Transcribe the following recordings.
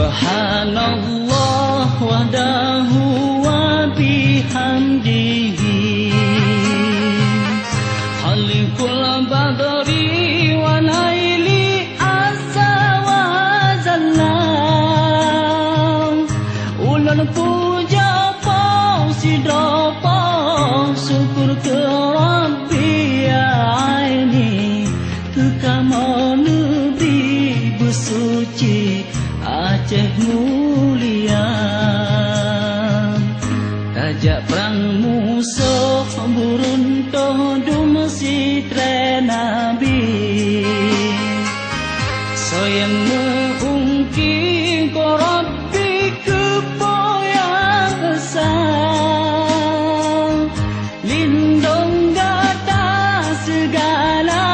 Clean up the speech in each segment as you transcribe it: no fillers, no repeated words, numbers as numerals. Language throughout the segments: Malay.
Subhanallah wahdahu wa bihamdihi Khalikul badri wa laili azza wa jalla Ulan puja pau sidapa syukur ke Rabbi aini Kekama Nabi bersuci Aceh mulia Tajak perang musuh buruntuh dumsi tre Nabi Soyang meungki ko Rabbi kepoyang esang Lindung gata segala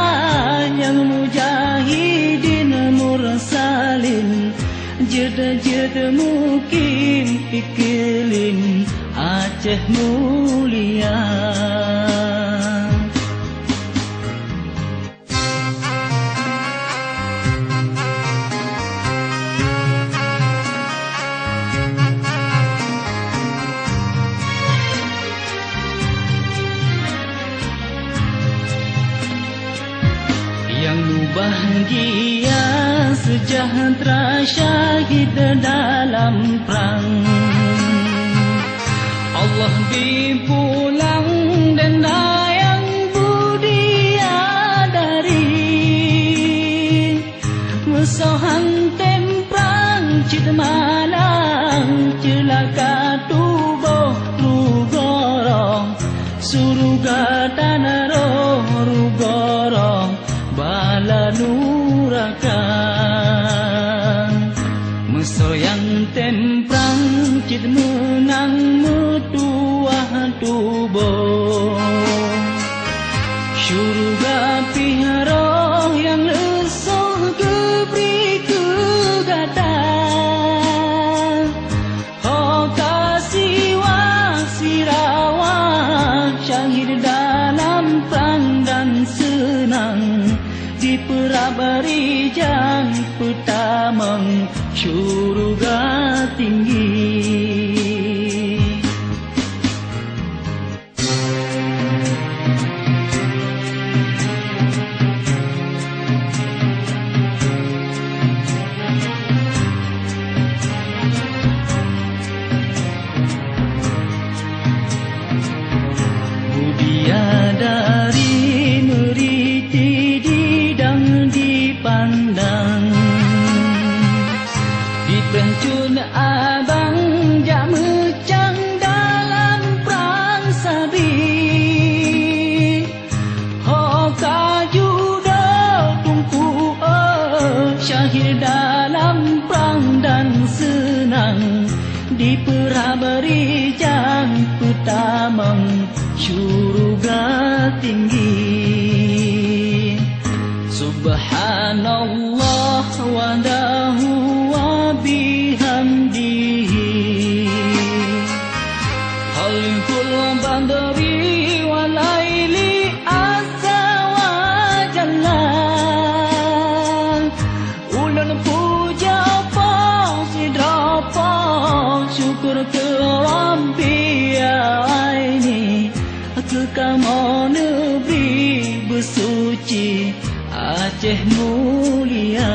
yang mujahidin mursalin Jeda-jeda mukim iklim Aceh mulia Yang bahagia sejahtera syahid dalam perang Allah dipulang dan dayang budi adari Musuhan temprang cita malang celaka tubuh rugorong Suruga tanah roh rugorong bala nurakan Mesoyang temprang cit menang metuah tubuh Syurga piharoh yang lesuh keberi kegata Oh kasih wasirawah syahid dalam perang dan senang Diperabari jang pertamang syurga tinggi Mudia dari meriti didang dipandang Dipencun abang jak mecang dalam perang sabi Hoka judo tungku syahid dalam perang dan senang Diperabari jang pertamang syurga tinggi Subhanallah wahdahu wa bihamdihi Khalikul badri wa laili azza wa jalla Ulan puja pa sidrapa syukur ke Rabbi aini Kekama Nabi bersuci Aceh mulia